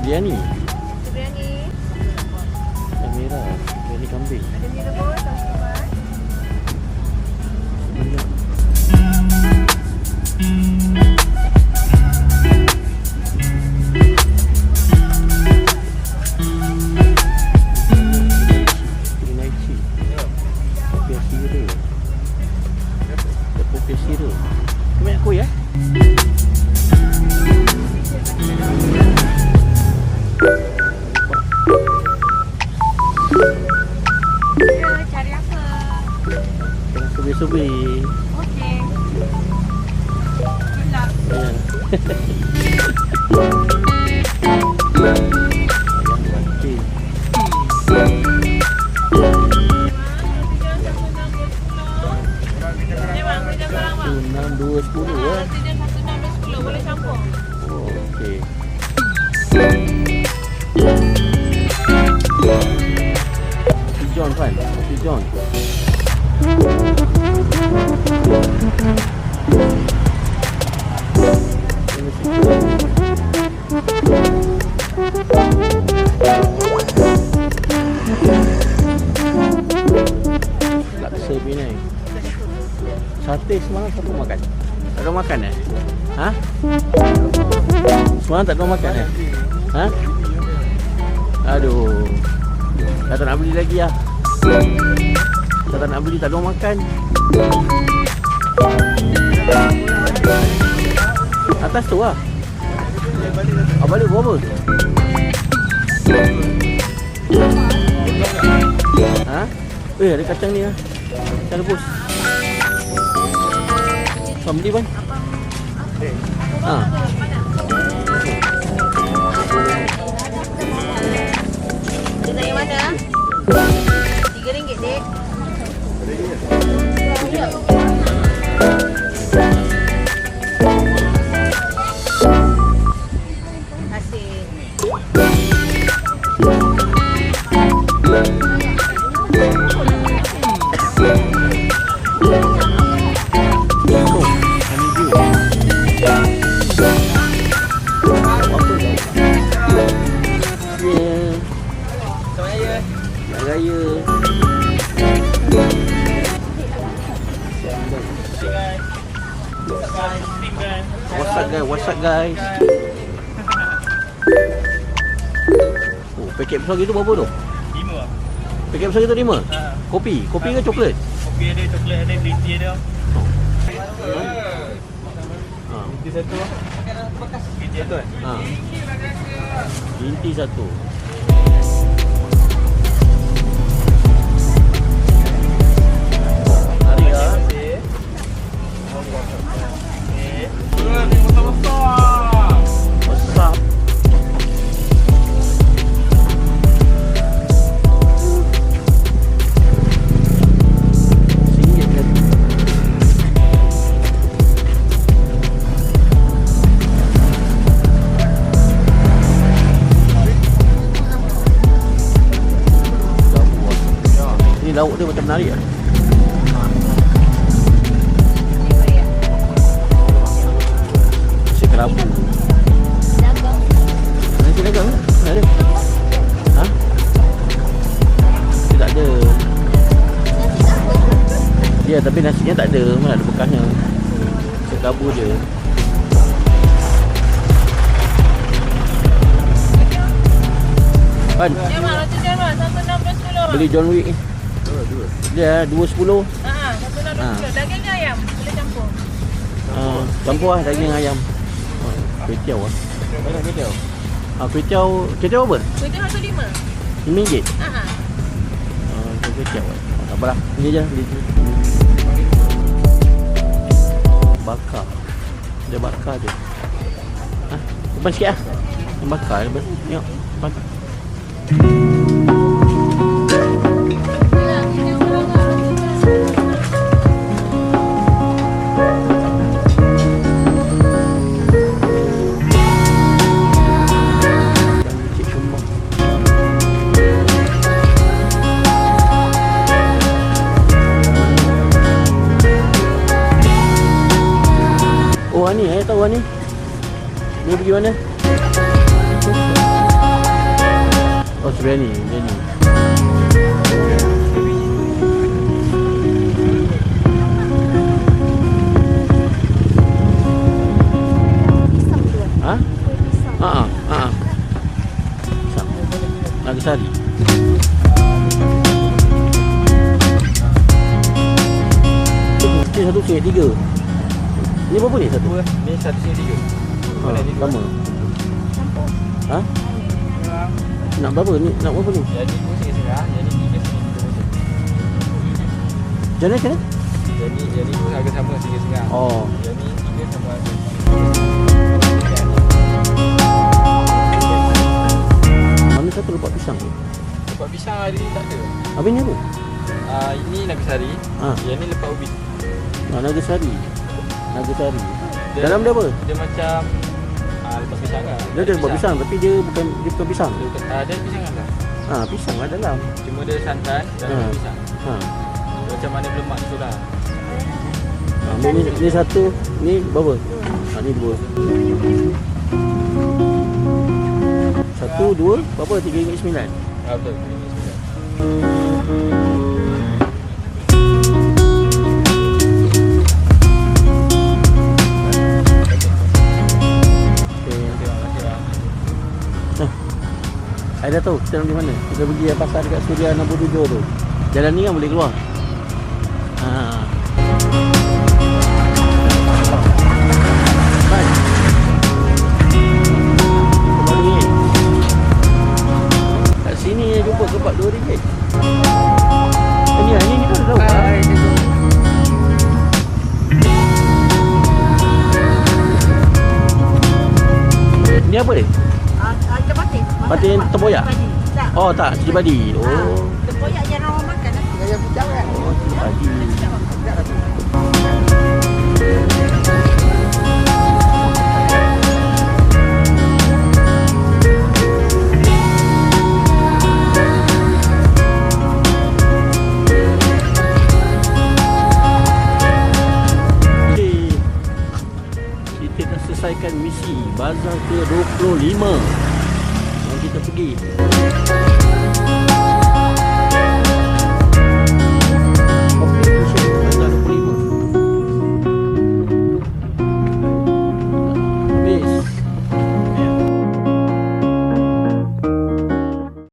Biryani. Biryani. Yang merah. Biryani kambing. Ada mie rebus, saus tomat. Naici. Kopi sirih. Kopi sirih. Kau aku ya? Cari apa? Kena subi-subi. Okey. Gelap. Boleh campur. Okey. John kan? Kopi John. Laksa Penang. Sate semalam siapa makan? Tak ada makan eh? Ha? Semalam tak ada makan eh? Ha? Aduh. Dah tak nak beli lagi lah. Dah tak nak beli, tak ada orang makan. Atas tu lah. Balik berapa? Ha? Ada kacang ni lah. Kacang rebus. Kau beli bang? Ha? Dia yang mana? RM3 dek. Raya. What's up guys? Oh, paket besar gitu berapa tu? 5. Paket besar gitu 5? Kopi? Kopi ke coklat? Kopi ada, coklat ada, green tea ada. Green tea satu lah. Green tea satu kan? Green tea satu. Lauk dia macam menarik lah. Nasi kerabu. Nasi dagang lah. Tak ada. Ha? Dia tak ada. Ya, tapi nasinya tak ada. Mana ada bekasnya. Nasi kerabu je. Pan. Roti Jerman 1.60. Beli John Wick ni. Dia 2.10. Daging ke ayam? Boleh campur. Campur lah daging ayam. Kuih-tiaw lah. Mana kuih-tiaw? Kuih-tiaw apa? Kuih tiaw 1.5. RM5? Ha. Kuih-tiaw kecap. Tak apalah. Beli je. Beli je. Bakar. Dia bakar je. Ha? Depan sikit lah. Yang bakar. Tengok. Depan. Oh ni, saya tahu ni. Ni pergi mana? Oh sebelah ni, dia ni. Pisang tu. Ha? Pisang. Ha. Pisang. Nagasari. Ni satu set tiga. Ni berapa ni satu? Ni 1.3. Ha, sama. Campur. Ha? Nak berapa ni? Nak berapa ni? Jadi ni RM2.5, jadi RM3.5. Macam mana? Jadi pun harga sama RM3.5. Oh. Jadi RM3 sama harga. Mana satu lepak pisang tu? Lepas pisang hari ni tak ada. Habis ni apa? Ini Nagasari. Ha. Yang ni lepas ubi. Nagasari. Nagasari. Dalam dia apa? Dia macam lepas pisang lah. Dia ada lepak pisang tapi dia bukan pisang. Dia pisang kan tak? Ha, pisang lah dalam. Cuma dia santan dan Ha. pisang. Ha. Dia macam mana berlemak tu lah. Ambil ni satu, ni berapa? Ha, ni dua. Satu, dua, berapa? RM3.9. Betul, RM3.9. Saya dah tahu kita nak pergi mana. Kita pergi pasar dekat Suria 67 tu. Jalan ni kan boleh keluar. Ha. Baik. RM2. Kat sini jumpa kebab RM2. Ini kita dah tahu. Ini apa ni? Ada batin. Batin tempoyak? Tak. Oh tak, cili padi. Oh. Tempoyak yang orang makan. Yang pucat kan? Oh, cili padi. Okey. Kita dah selesaikan misi bazar ke-25 yang kita pergi.